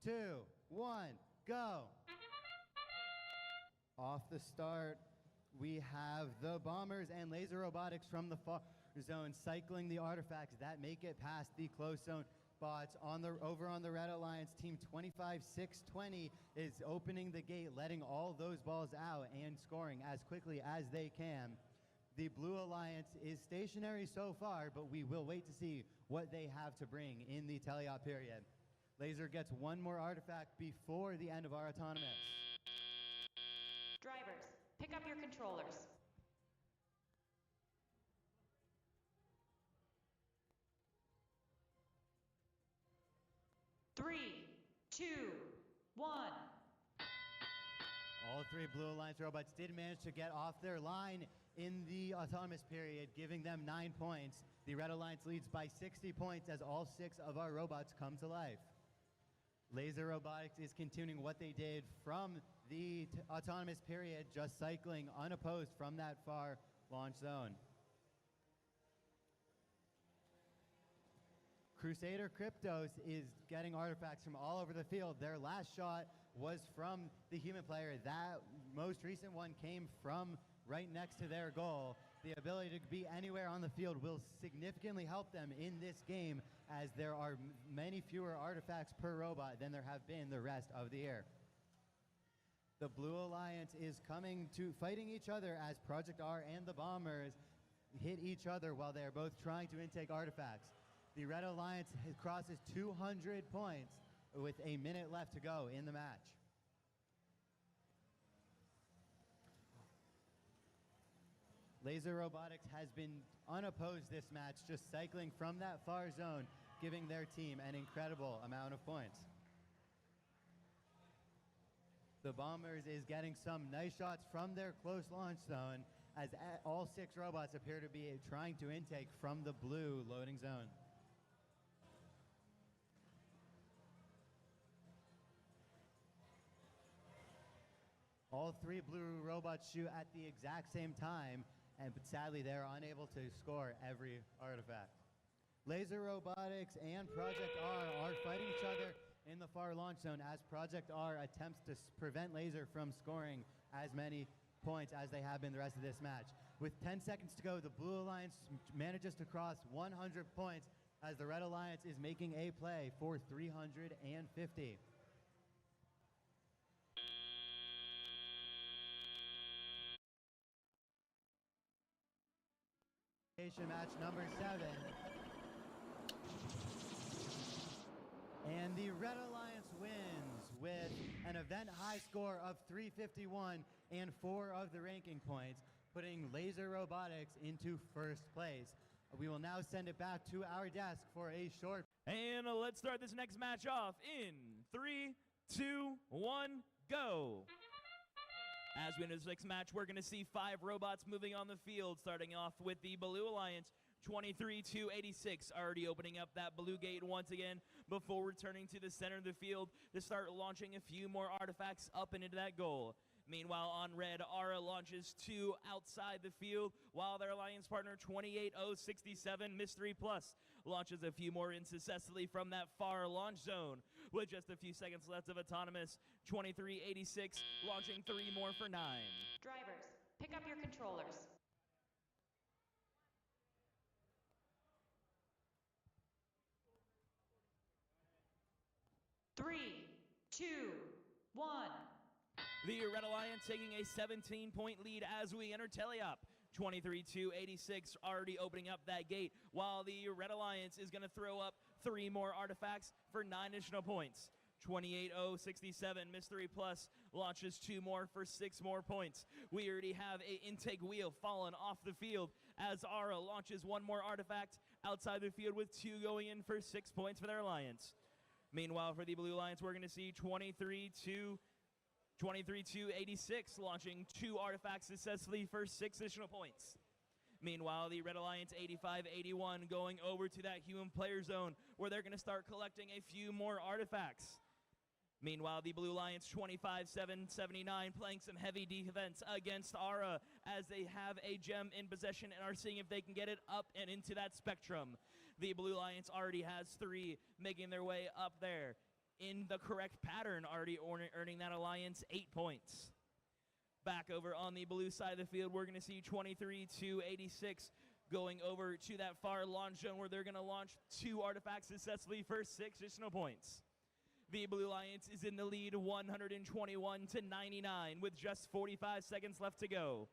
2, 1, go. Off the start, we have the Bombers and Laser Robotics from the far zone cycling the artifacts that make it past the close zone. Bots over on the Red Alliance team 25-6-20 is opening the gate, letting all those balls out and scoring as quickly as they can. The Blue Alliance is stationary so far, but we will wait to see what they have to bring in the teleop period. Laser gets one more artifact before the end of our autonomous. Drivers, pick up your controllers. Three, two, one. All three Blue Alliance robots did manage to get off their line in the autonomous period, giving them 9 points. The Red Alliance leads by 60 points as all 6 of our robots come to life. Laser Robotics is continuing what they did from the autonomous period, just cycling unopposed from that far launch zone. Crusader Cryptos is getting artifacts from all over the field. Their last shot was from the human player. That most recent one came from right next to their goal. The ability to be anywhere on the field will significantly help them in this game, as there are many fewer artifacts per robot than there have been the rest of the year. The Blue Alliance is coming to fighting each other as Project R and the Bombers hit each other while they are both trying to intake artifacts. The Red Alliance crosses 200 points with a minute left to go in the match. Laser Robotics has been unopposed this match, just cycling from that far zone, giving their team an incredible amount of points. The Bombers is getting some nice shots from their close launch zone, as all 6 robots appear to be trying to intake from the blue loading zone. All 3 blue robots shoot at the exact same time, but sadly they're unable to score every artifact. Laser Robotics and Project R are fighting each other in the far launch zone as Project R attempts to prevent Laser from scoring as many points as they have been the rest of this match. With 10 seconds to go, the Blue Alliance manages to cross 100 points as the Red Alliance is making a play for 350. Match number 7. And the Red Alliance wins with an event high score of 351 and 4 of the ranking points, putting Laser Robotics into first place. We will now send it back to our desk for a short. And let's start this next match off in 3, 2, 1, go. As we enter this next match, we're going to see 5 robots moving on the field, starting off with the Blue Alliance, 23-86, already opening up that blue gate once again before returning to the center of the field to start launching a few more artifacts up and into that goal. Meanwhile, on red, Aura launches 2 outside the field, while their alliance partner 28067 Mystery Plus launches a few more in successfully from that far launch zone. With just a few seconds left of autonomous, 2386 launching 3 more for 9. Drivers, pick up your controllers. Three, 2, 1. The Red Alliance taking a 17-point lead as we enter teleop. 23-86 already opening up that gate, while the Red Alliance is going to throw up 3 more artifacts for 9 additional points. 28067 Mystery Plus launches 2 more for 6 more points. We already have an intake wheel fallen off the field as Aura launches 1 more artifact outside the field with 2 going in for 6 points for their alliance. Meanwhile, for the Blue Alliance, we're going to see 23-86 launching 2 artifacts successfully for 6 additional points. Meanwhile, the Red Alliance 85-81 going over to that human player zone where they're going to start collecting a few more artifacts. Meanwhile, the Blue Alliance 25-79 playing some heavy defense against Aura as they have a gem in possession and are seeing if they can get it up and into that spectrum. The Blue Alliance already has 3 making their way up there. in the correct pattern, already earning that alliance 8 points. Back over on the blue side of the field, we're going to see 23-86 going over to that far launch zone where they're going to launch 2 artifacts successfully for 6 additional points. The Blue Alliance is in the lead 121-99 with just 45 seconds left to go.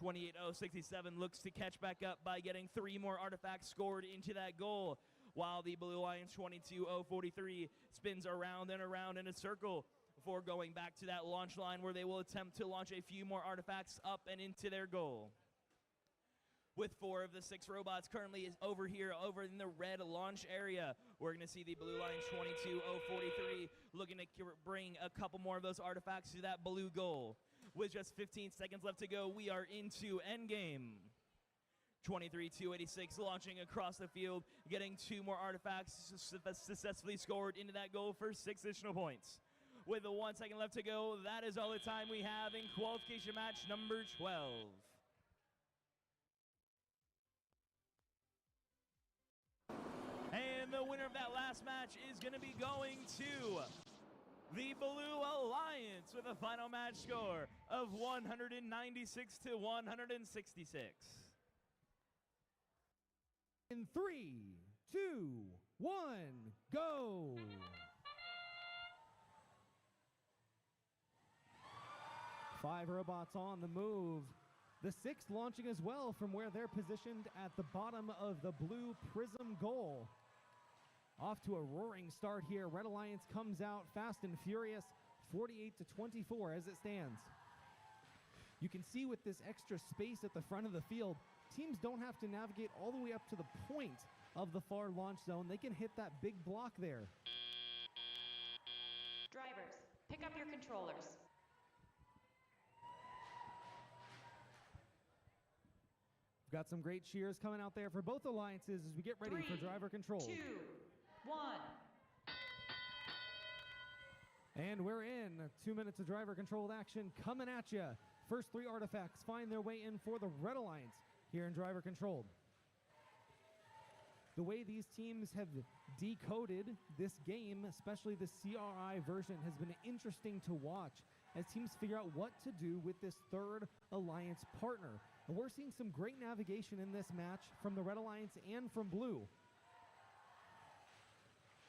28-067 looks to catch back up by getting 3 more artifacts scored into that goal, while the Blue Alliance 22-043 spins around and around in a circle before going back to that launch line where they will attempt to launch a few more artifacts up and into their goal. With 4 of the 6 robots currently over here, over in the red launch area, we're going to see the Blue Alliance 22-043 looking to bring a couple more of those artifacts to that blue goal. With just 15 seconds left to go, we are into endgame. 23-286 launching across the field, getting 2 more artifacts successfully scored into that goal for 6 additional points. With 1 second left to go, that is all the time we have in qualification match number 12. And the winner of that last match is going to be going to the Blue Alliance with a final match score of 196-166. In 3, 2, 1, go! Five robots on the move. The 6th launching as well from where they're positioned at the bottom of the blue prism goal. Off to a roaring start here. Red Alliance comes out fast and furious, 48-24 as it stands. You can see with this extra space at the front of the field, teams don't have to navigate all the way up to the point of the far launch zone. They can hit that big block there. Drivers, pick up your controllers. We've got some great cheers coming out there for both alliances as we get ready for driver control. 3, 2, 1. And we're in 2 minutes of driver controlled action coming at you. First 3 artifacts find their way in for the Red Alliance here in driver controlled. The way these teams have decoded this game, especially the CRI version, has been interesting to watch as teams figure out what to do with this 3rd alliance partner. And we're seeing some great navigation in this match from the Red Alliance and from Blue.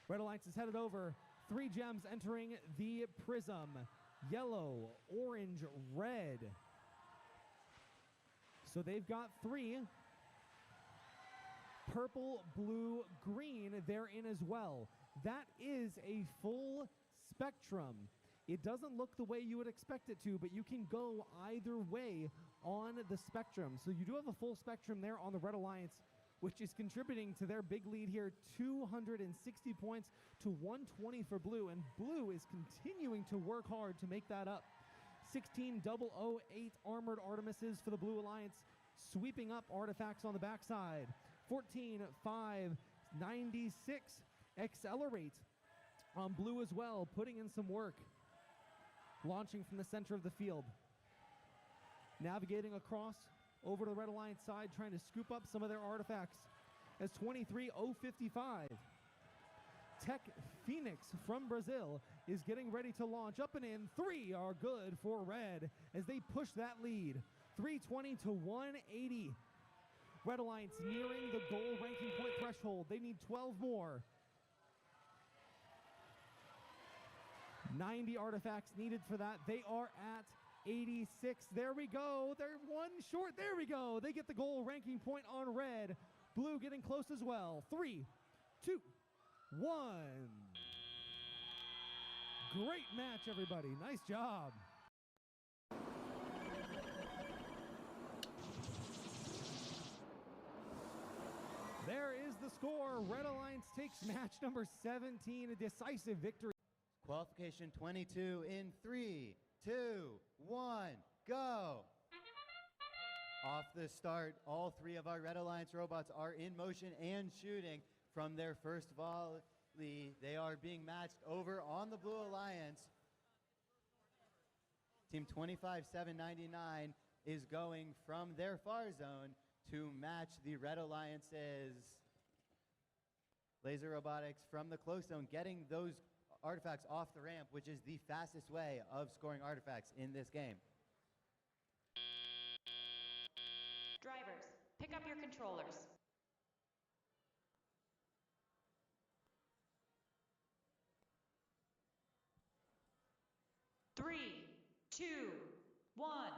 Red Alliance is headed over. 3 gems entering the prism. Yellow, orange, red. So they've got 3. Purple, blue, green, they're in as well. That is a full spectrum. It doesn't look the way you would expect it to, but you can go either way on the spectrum. So you do have a full spectrum there on the Red Alliance, which is contributing to their big lead here, 260 points to 120 for Blue, and Blue is continuing to work hard to make that up. 16-008 armored Artemises for the Blue Alliance, sweeping up artifacts on the backside. 14-5-96 accelerate on Blue as well, putting in some work. Launching from the center of the field. Navigating across over to the Red Alliance side, trying to scoop up some of their artifacts as 23-055. Tech Phoenix from Brazil is getting ready to launch. Up and in, 3 are good for Red as they push that lead. 320 to 180. Red Alliance nearing the goal ranking point threshold. They need 12 more. 90 artifacts needed for that. They are at 86. There we go. They're 1 short. There we go. They get the goal ranking point on Red. Blue getting close as well. 3, 2, 1. Great match, everybody. Nice job. There is the score. Red Alliance takes match number 17, a decisive victory. Qualification 22 in 3, 2, 1, go! Off the start, all 3 of our Red Alliance robots are in motion and shooting from their first volley. They are being matched over on the Blue Alliance. Team 25-799 is going from their far zone to match the Red Alliance's laser robotics from the close zone, getting those artifacts off the ramp, which is the fastest way of scoring artifacts in this game. Drivers, pick up your controllers. Three, two, one.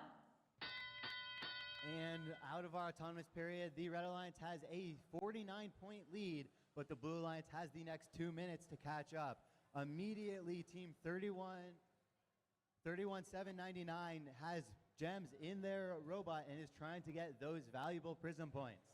And out of our autonomous period, the Red Alliance has a 49-point lead, but the Blue Alliance has the next 2 minutes to catch up. Immediately, Team 31799 has gems in their robot and is trying to get those valuable prism points.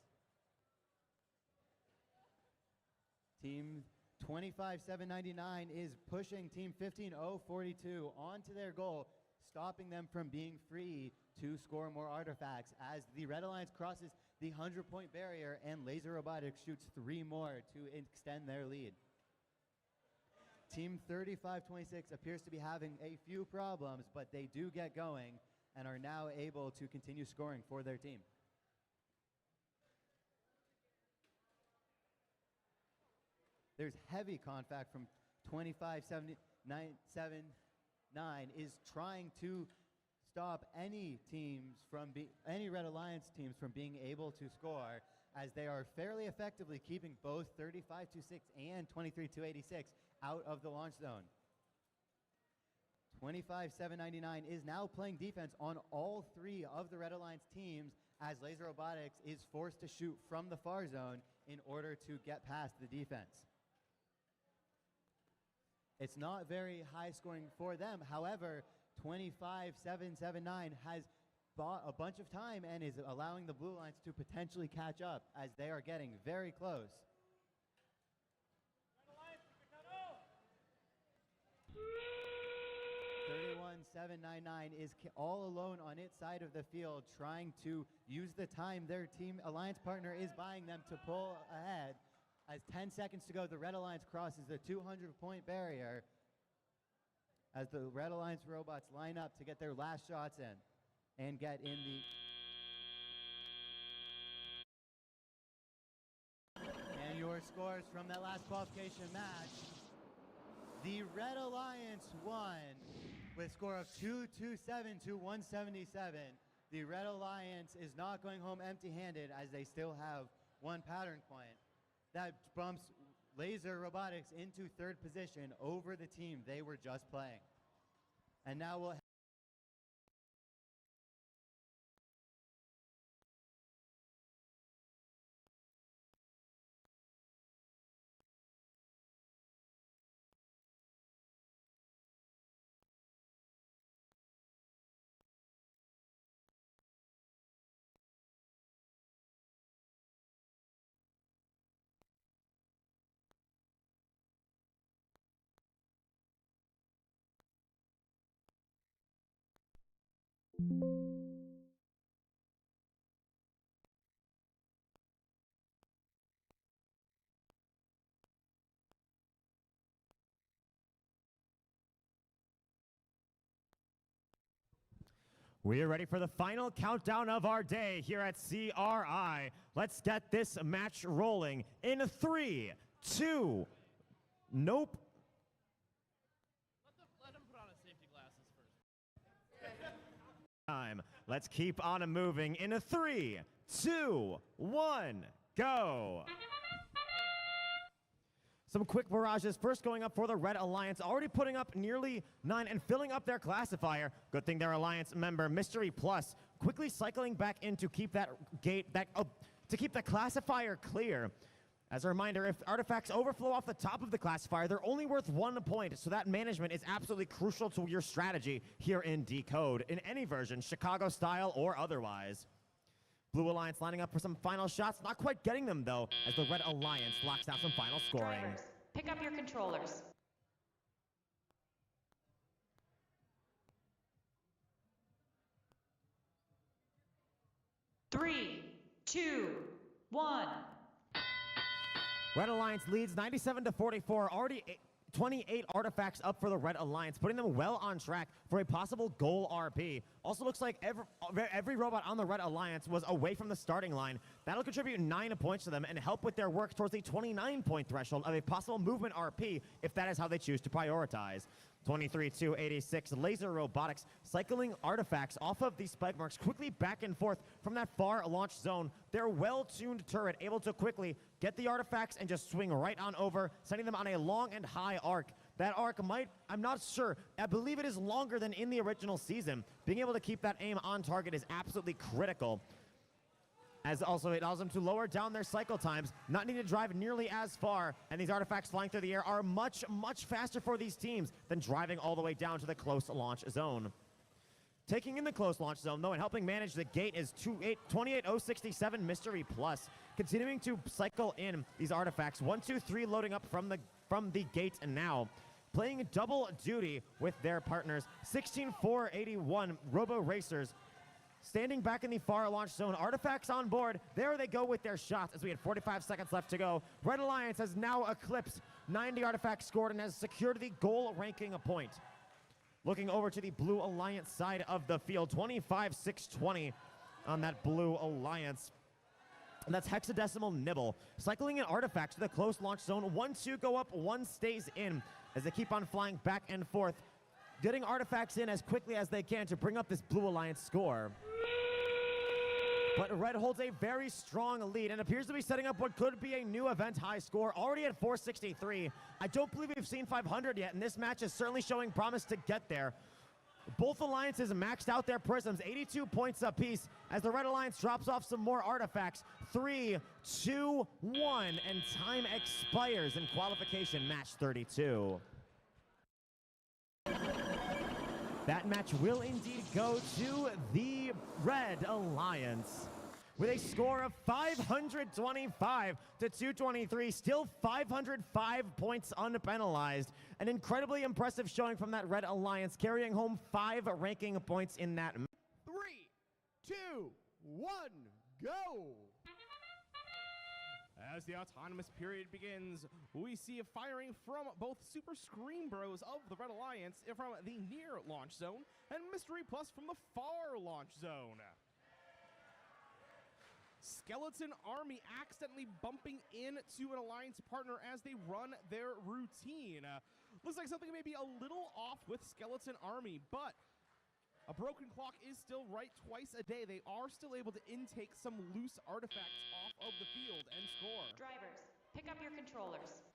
Team 25799 is pushing Team 15042 onto their goal, stopping them from being free to score more artifacts as the Red Alliance crosses the 100-point barrier and Laser Robotics shoots 3 more to extend their lead. Team 3526 appears to be having a few problems, but they do get going and are now able to continue scoring for their team. There's heavy contact from 25779 is trying to stop any Red Alliance teams from being able to score, as they are fairly effectively keeping both 3526 and 23286 out of the launch zone. 25799 is now playing defense on all 3 of the Red Alliance teams, as Laser Robotics is forced to shoot from the far zone in order to get past the defense. It's not very high scoring for them. However, 25779 has bought a bunch of time and is allowing the Blue Alliance to potentially catch up, as they are getting very close. 31799 is all alone on its side of the field, trying to use the time their team alliance partner is buying them to pull ahead. As 10 seconds to go, the Red Alliance crosses the 200-point barrier as the Red Alliance robots line up to get their last shots in and get in the... And your scores from that last qualification match. The Red Alliance won with a score of 227 to 177. The Red Alliance is not going home empty-handed, as they still have 1 pattern point. That bumps Laser Robotics into 3rd position over the team they were just playing. And now we'll... We are ready for the final countdown of our day here at CRI. Let's get this match rolling in 3, 2, nope. Let him put on his safety glasses first. Time. Let's keep on moving in 3, 2, 1, go. Some quick barrages first going up for the Red Alliance, already putting up nearly 9 and filling up their classifier. Good thing their Alliance member, Mystery Plus, quickly cycling back in to keep that gate, to keep the classifier clear. As a reminder, if artifacts overflow off the top of the classifier, they're only worth 1 point, so that management is absolutely crucial to your strategy here in Decode, in any version, Chicago style or otherwise. Blue Alliance lining up for some final shots, not quite getting them though, as the Red Alliance locks down some final scoring. Drivers, pick up your controllers. Three, 2, 1. Red Alliance leads 97 to 44, already 28 artifacts up for the Red Alliance, putting them well on track for a possible goal RP. Also looks like every robot on the Red Alliance was away from the starting line. That'll contribute 9 points to them and help with their work towards the 29-point threshold of a possible movement RP if that is how they choose to prioritize. 23-86 Laser Robotics cycling artifacts off of these spike marks quickly back and forth from that far launch zone. Their well-tuned turret able to quickly get the artifacts and just swing right on over, sending them on a long and high arc. That arc might, I'm not sure, I believe it is longer than in the original season. Being able to keep that aim on target is absolutely critical. As also it allows them to lower down their cycle times, not need to drive nearly as far, and these artifacts flying through the air are much, much faster for these teams than driving all the way down to the close launch zone. Taking in the close launch zone, though, and helping manage the gate is 28067 Mystery Plus, continuing to cycle in these artifacts. 1, 2, 3 loading up from the gate, and now playing double duty with their partners. 16481 Robo Racers, standing back in the far launch zone, artifacts on board. There they go with their shots as we had 45 seconds left to go. Red Alliance has now eclipsed 90 artifacts scored and has secured the goal ranking point. Looking over to the Blue Alliance side of the field, 25-620 on that Blue Alliance. And that's Hexadecimal Nibble, cycling in artifacts to the close launch zone. 1, 2 go up, 1 stays in as they keep on flying back and forth, getting artifacts in as quickly as they can to bring up this Blue Alliance score. But Red holds a very strong lead and appears to be setting up what could be a new event high score, already at 463. I don't believe we've seen 500 yet, and this match is certainly showing promise to get there. Both alliances maxed out their prisms, 82 points apiece, as the Red Alliance drops off some more artifacts. 3, 2, 1, and time expires in qualification match 32. That match will indeed go to the Red Alliance with a score of 525 to 223, still 505 points unpenalized. An incredibly impressive showing from that Red Alliance, carrying home 5 ranking points in that. 3, 2, 1, go! As the autonomous period begins, we see a firing from both Super Scream Bros of the Red Alliance from the near launch zone and Mystery Plus from the far launch zone. Skeleton Army accidentally bumping into an alliance partner as they run their routine. Looks like something may be a little off with Skeleton Army, but a broken clock is still right twice a day. They are still able to intake some loose artifacts off of the field and score. Drivers, pick up your controllers.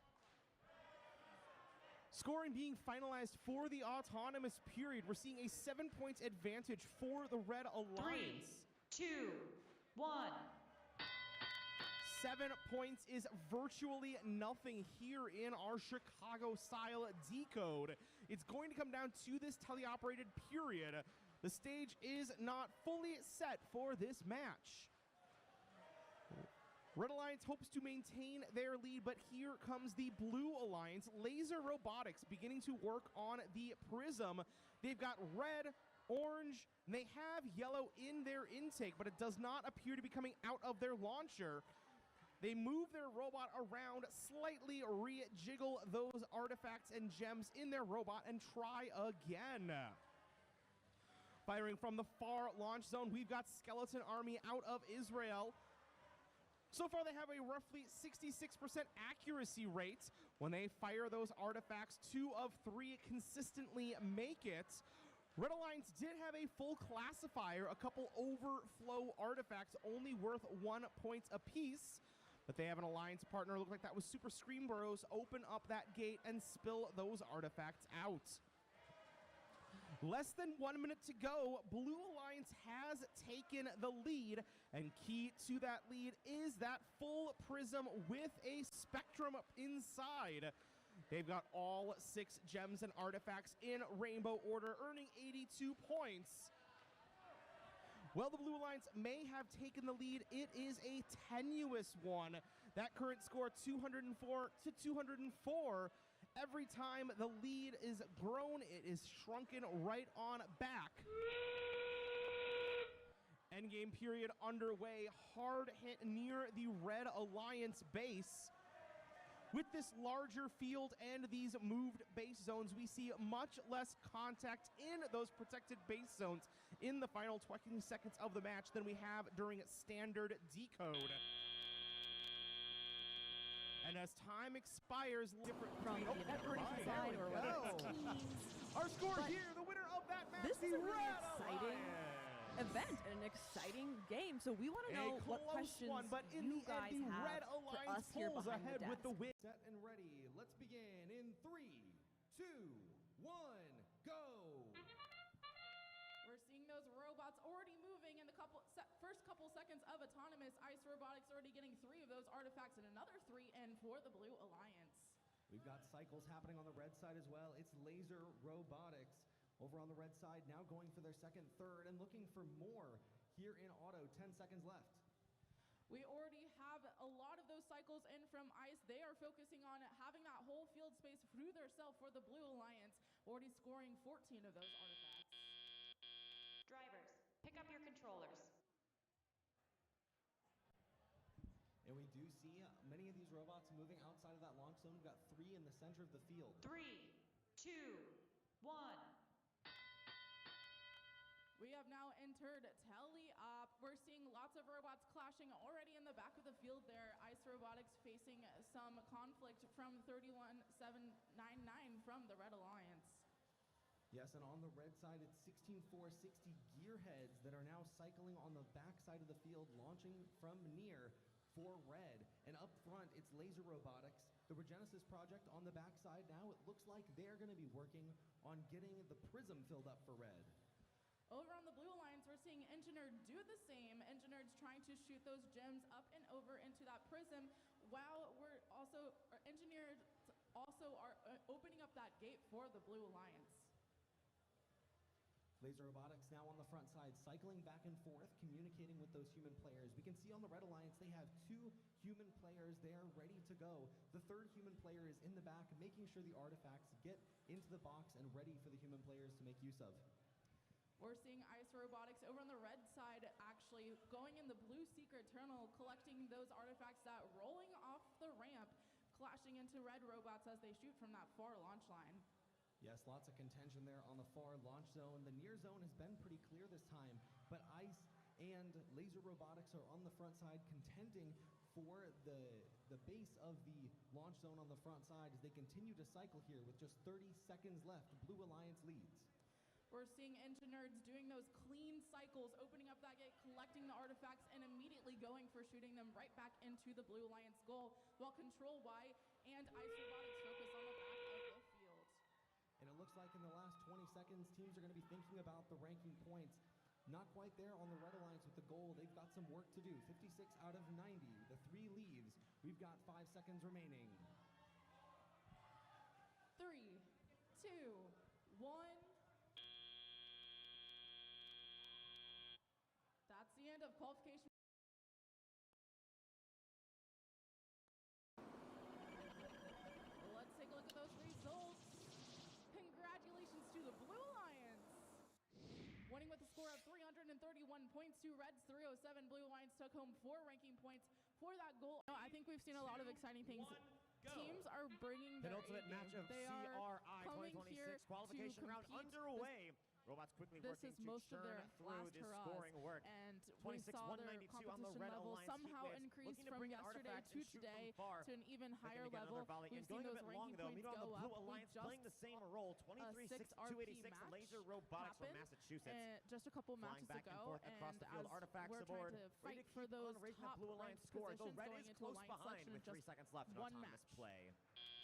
Scoring being finalized for the autonomous period. We're seeing a 7-point advantage for the Red Alliance. 3, 2, 1. 7 points is virtually nothing here in our Chicago-style decode. It's going to come down to this teleoperated period. The stage is not fully set for this match. Red Alliance hopes to maintain their lead, but here comes the Blue Alliance. Laser Robotics beginning to work on the Prism. They've got red, orange, and they have yellow in their intake, but it does not appear to be coming out of their launcher. They move their robot around, slightly rejiggle those artifacts and gems in their robot, and try again. Firing from the far launch zone, we've got Skeleton Army out of Israel. So far, they have a roughly 66% accuracy rate. When they fire those artifacts, 2 of 3 consistently make it. Red Alliance did have a full classifier, a couple overflow artifacts, only worth 1 point apiece. But they have an alliance partner, look like that was Super Scream Bros, open up that gate and spill those artifacts out. Less than 1 minute to go, Blue Alliance has taken the lead, and key to that lead is that full prism with a spectrum inside. They've got all 6 gems and artifacts in rainbow order, earning 82 points. Well, the Blue Alliance may have taken the lead. It is a tenuous one. That current score, 204 to 204. Every time the lead is grown, it is shrunken right on back. Endgame period underway. Hard hit near the Red Alliance base. With this larger field and these moved base zones, we see much less contact in those protected base zones in the final 20 seconds of the match than we have during standard decode. And as time expires, different From the American side or whether it's teams. Our score But here, the winner of that match, This is the a really Red exciting Alliance. event and an exciting game. So we want to A know what close questions one, but in you the guys end, the have Red for Alliance us here pulls behind ahead the with the desk. win. Set and ready. Let's begin in 3, 2, 1, go. We're seeing those robots already moving in the first couple seconds of autonomous. Ice Robotics already getting 3 of those artifacts and another 3 in for the Blue Alliance. We've got cycles happening on the red side as well. It's Laser Robotics over on the red side, now going for their second, third, and looking for more here in auto. 10 seconds left. We already have a lot of those cycles in from Ice. They are focusing on having that whole field space through their self for the Blue Alliance, already scoring 14 of those artifacts. Drivers, pick up your controllers. And we do see many of these robots moving outside of that launch zone. We've got 3 in the center of the field. 3, 2, 1. We have now entered tele-op. We're seeing lots of robots clashing already in the back of the field there. Ice Robotics facing some conflict from 31799 from the Red Alliance. Yes, and on the red side, it's 16460 gearheads that are now cycling on the back side of the field, launching from near for red. And up front, it's Laser Robotics, the Regenesis project on the back side now. It looks like they're going to be working on getting the prism filled up for red. Over on the Blue Alliance, we're seeing Engineered do the same. Engineered's trying to shoot those gems up and over into that prism, while Engineered also are opening up that gate for the Blue Alliance. Laser Robotics now on the front side, cycling back and forth, communicating with those human players. We can see on the Red Alliance, they have 2 human players there ready to go. The 3rd human player is in the back, making sure the artifacts get into the box and ready for the human players to make use of. We're seeing Ice Robotics over on the red side actually going in the blue secret tunnel, collecting those artifacts that rolling off the ramp, clashing into red robots as they shoot from that far launch line. Yes, lots of contention there on the far launch zone. The near zone has been pretty clear this time, but Ice and Laser Robotics are on the front side contending for the base of the launch zone on the front side as they continue to cycle here with just 30 seconds left. Blue Alliance leads. We're seeing Engineers doing those clean cycles, opening up that gate, collecting the artifacts, and immediately going for shooting them right back into the Blue Alliance goal, while Control Y and Ice Robotics focus on the back of the field. And it looks like in the last 20 seconds, teams are going to be thinking about the ranking points. Not quite there on the Red Alliance with the goal. They've got some work to do. 56 out of 90. The 3 leaves. We've got 5 seconds remaining. 3, 2, 1. That's the end of qualification. Let's take a look at those results. Congratulations to the Blue Alliance. Winning with a score of 331 points to Red's 307. Blue Alliance took home 4 ranking points for that goal. I think we've seen a lot of exciting things. Teams are bringing their Penultimate match of they are CRI coming 2026 here qualification to round compete. underway. Robots quickly This working is to most of churn their through last this hurrahs, scoring work. and we 26, saw their 192 on the competition Red level Alliance somehow Heat Waves, increase looking to from bring in yesterday artifacts to and shoot today from far. to an even Looking higher to get level. another volley We've in. Going seen a those bit long ranking though. points Meanwhile, go the Blue up. Alliance playing the same role. 23-6, 286. match Laser Robotics from happened, Massachusetts. just a couple Flying matches back and ago, forth across the field. as Artifacts we're aboard. trying to Ready fight to for keep those on raising that top Blue Alliance ranked score. Though positions Red going is into close alliance behind selection in with 3 just seconds left in one autonomous match. play.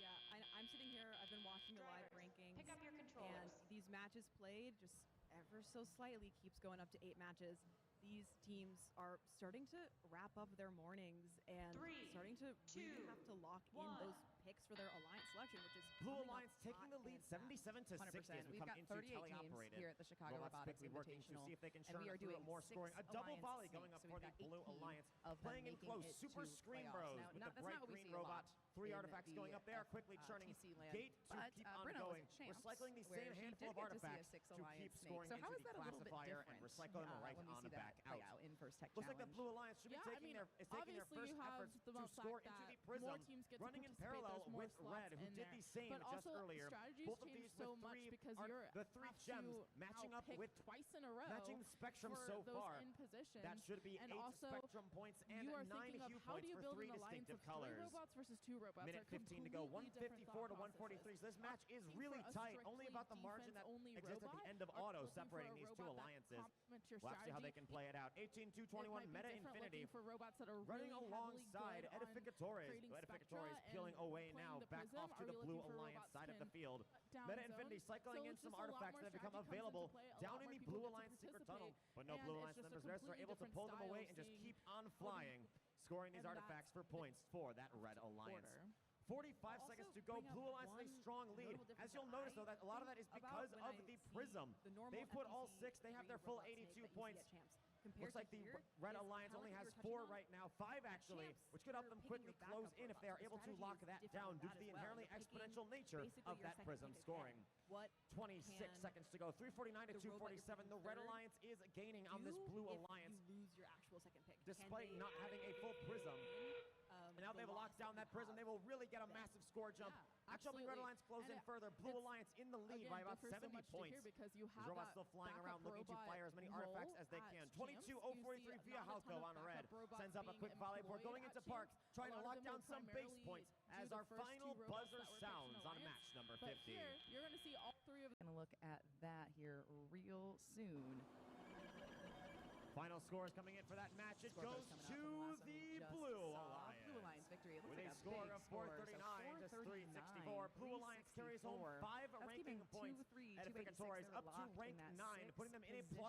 Yeah, I'm sitting here. I've been watching the live Drivers, rankings, pick up your and controllers. these matches played just ever so slightly keeps going up to 8 matches. These teams are starting to wrap up their mornings and 3, starting to really 2, have to lock in 1. those picks for their alliance selection. selection, which is Blue coming up Alliance taking the hot lead and fast. 77 to 60 as we 100%. We've come got into 38 teams teleoperated. here at the Chicago Robotics quickly working to Invitational, see if they can and churn we are it through doing more 6 scoring. A double Alliance volley snakes, going up so for we've the got Blue 18 Alliance. of them Playing in making close, it Super to Scream playoffs. Bros Now, with that's the not bright what we green see a robot. lot 3 in artifacts the going up there, quickly churning TC land. Gate to But, keep on Bruno was going. at Champs, Recycling the where same he handful did of get to see a artifacts 6 to Alliance keep snake. scoring So how into is the that a little bit classifier different and recycle them right when we on see the that back play out. out in First Tech Looks like the Challenge? Blue Alliance should be Yeah, I taking mean, their obviously first you have efforts the to fact score that into the more Prism. teams get to Running in participate, parallel there's more with slots Red, who in did there. the same But just also, earlier. strategies Both of change these so with much three because are you're the 3 have gems to matching now up pick with twice in a row matching the spectrum for so those far. in position. That should be and 8 also, spectrum points and you are 9 thinking of hue how do points you for build 3 an alliance distinctive of 3 colors. robots versus 2 robots. Minute They're 15 to go, completely 154 to different thought 143. So this match is processes. really For a tight, only strictly about the margin that defense-only exists at the robot, end of are auto looking for separating a these two robot that alliances. complements your We'll have to see how they strategy. can play it out. 18-2-21, It might be Meta different Infinity looking for robots that are running really alongside heavily good on Edificatores. creating Edificatores spectra peeling and away playing now, the back prism. off to Are the we Blue looking for Alliance robots side of the can field. down Meta zone? Infinity cycling So in it's some just a lot artifacts more that become strategy comes into available play. A down lot in more the people Blue get to Alliance secret tunnel, participate, but no and Blue it's Alliance just a members there, so they're completely able to different pull them away style and just seeing keep on how do you flying, scoring these and artifacts that's for points for that Red Alliance. order. 45 I'll seconds also to go. bring up Blue Alliance with a one strong lead. notable difference As you'll that notice, I though, that a lot of that think is about because when of I the see Prism. the normal They've put all FPC 6. They have their full robot snake 82 that you see points. at Champs. Compared Looks like to the here Red is Alliance kinda only like has what you were 4 touching on. right now, 5 actually, Champs, which could help you're them picking quickly your close backup in if they are robots. able The to strategy lock is that different down with due that to the as well. inherently You're picking exponential nature basically of your that second Prism pick scoring. again. What 26 can seconds to go. 349 to the robot 247. you're The Red picking Alliance is gaining on this do Blue if Alliance, you lose your actual second pick? despite Can not they having a full Prism. And now the they've locked loss down that that you Prism. have? They will really get a Yeah. massive score jump. Yeah, Actually, Red absolutely. Alliance close And in further. Blue it's, Alliance in the lead again, by about differs so 70 much to points. hear because you These have robots that still flying backup around looking to robot fire as many artifacts role as they at can. Champs. 22-043 You see via not a Halco ton of on red. backup robots Sends up a being quick volley. We're employed going at into Park, Champs. trying A to lot lock of them down will some base primarily points do as the our first 2 final robots buzzer that were picked in sounds on Alliance. match number But 50. here, you're going to see all 3 of Gonna look at that here real soon. Final scores coming in for that match. It Scoreboard goes coming up to from the last one we the just Blue saw. Alliance. Blue Alliance victory. It looks With like a a score big of score. 439 to 364. Blue Alliance carries home 5 That's ranking keeping points. 2-3, 286. Edificators They're up to locked rank in that 9, putting them in a sixth plus